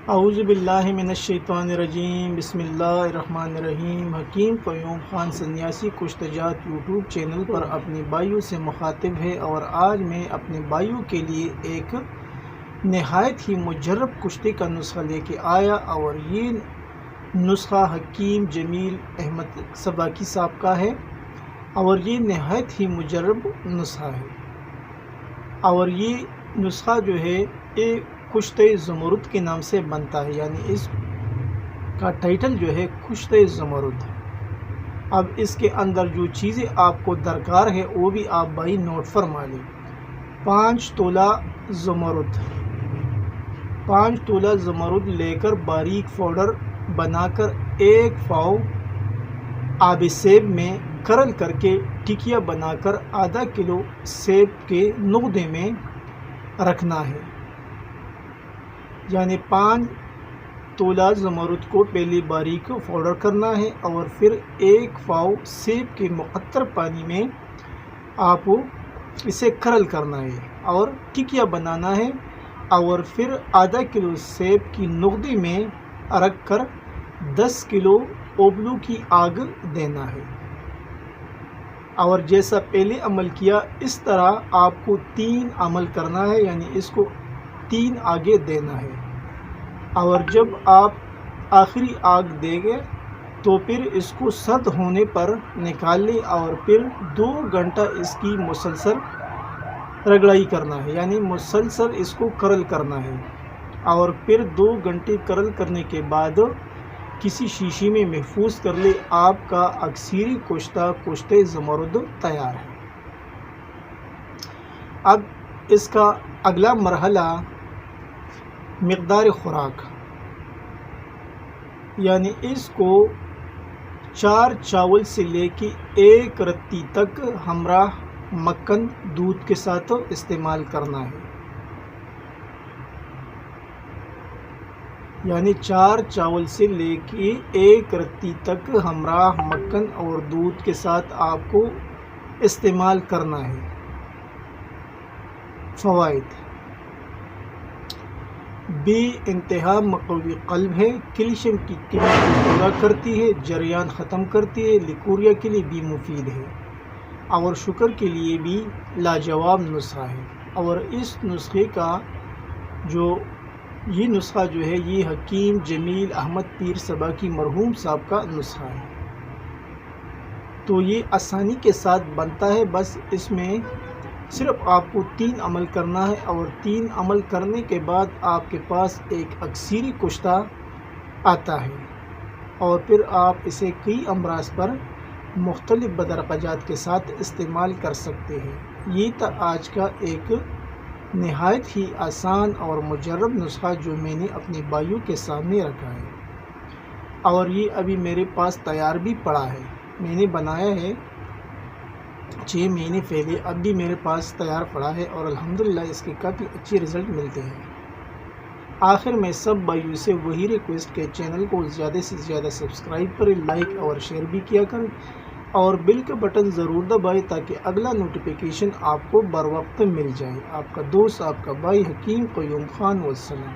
اعوذ باللہ من الشیطان الرجیم، بسم اللہ الرحمن الرحیم۔ حکیم قیوم خان سنیاسی کشتجات یوٹیوب چینل پر اپنے بھائیوں سے مخاطب ہے، اور آج میں اپنے بھائیوں کے لیے ایک نہایت ہی مجرب کشتی کا نسخہ لے کے آیا، اور یہ نسخہ حکیم جمیل احمد سباکی صاحب کا ہے، اور یہ نہایت ہی مجرب نسخہ ہے۔ اور یہ نسخہ جو ہے یہ کشتِ زمرد کے نام سے بنتا ہے، یعنی اس کا ٹائٹل جو ہے کشتِ زمرد۔ اب اس کے اندر جو چیزیں آپ کو درکار ہے وہ بھی آپ بھائی نوٹ فرما لیں۔ 5 تولہ زمرد، 5 تولہ زمرد لے کر باریک پاؤڈر بنا کر 1 پاؤ آب سیب میں کرل کر کے ٹکیا بنا کر آدھا کلو سیب کے نقدے میں رکھنا ہے۔ یعنی 5 تولہ زمرد کو پہلے باریک پاؤڈر کرنا ہے، اور پھر 1 پاؤ سیب کے مقطر پانی میں آپ اسے کرل کرنا ہے اور ٹکیا بنانا ہے، اور پھر آدھا کلو سیب کی نقدے میں رکھ کر 10 کلو اوبلو کی آگ دینا ہے۔ اور جیسا پہلے عمل کیا اس طرح آپ کو 3 عمل کرنا ہے، یعنی اس کو 3 آگے دینا ہے۔ اور جب آپ آخری آگ دیں گے تو پھر اس کو سرد ہونے پر نکال لیں، اور پھر 2 گھنٹہ اس کی مسلسل رگڑائی کرنا ہے، یعنی مسلسل اس کو کرل کرنا ہے۔ اور پھر 2 گھنٹے کرل کرنے کے بعد کسی شیشے میں محفوظ کر لے، آپ کا اکثیری کشتہ کشتِ زمرد تیار ہے۔ اب اس کا اگلا مرحلہ مقدار خوراک، یعنی اس کو 4 چاول سے لے کے 1 رتی تک ہمراہ مکھن دودھ کے ساتھ استعمال کرنا ہے۔ یعنی 4 چاول سے لے کے 1 رتی تک ہمراہ مکھن اور دودھ کے ساتھ آپ کو استعمال کرنا ہے۔ فوائد: بے انتہا مقوی قلب ہے، کیلشیم کی کمی کو پورا کرتی ہے، جریان ختم کرتی ہے، لیکوریا کے لیے بھی مفید ہے، اور شوگر کے لیے بھی لاجواب نسخہ ہے۔ اور اس نسخے کا یہ نسخہ جو ہے یہ حکیم جمیل احمد پیر سباکی مرحوم صاحب کا نسخہ ہے۔ تو یہ آسانی کے ساتھ بنتا ہے، بس اس میں صرف آپ کو 3 عمل کرنا ہے، اور 3 عمل کرنے کے بعد آپ کے پاس ایک اکثیری کشتہ آتا ہے، اور پھر آپ اسے کئی امراض پر مختلف بدرقجات کے ساتھ استعمال کر سکتے ہیں۔ یہ تھا آج کا ایک نہایت ہی آسان اور مجرب نسخہ جو میں نے اپنے بھائیوں کے سامنے رکھا ہے، اور یہ ابھی میرے پاس تیار بھی پڑا ہے۔ میں نے بنایا ہے 6 مہینے پہلے، اب بھی میرے پاس تیار پڑا ہے، اور الحمدللہ اس کے کافی اچھے رزلٹ ملتے ہیں۔ آخر میں سب بھائیوں سے وہی ریکویسٹ کہ چینل کو زیادہ سے زیادہ سبسکرائب کریں، لائک اور شیئر بھی کیا کریں، اور بیل کا بٹن ضرور دبائیں تاکہ اگلا نوٹیفیکیشن آپ کو بر وقت مل جائے۔ آپ کا دوست، آپ کا بھائی حکیم قیوم خان، والسلام۔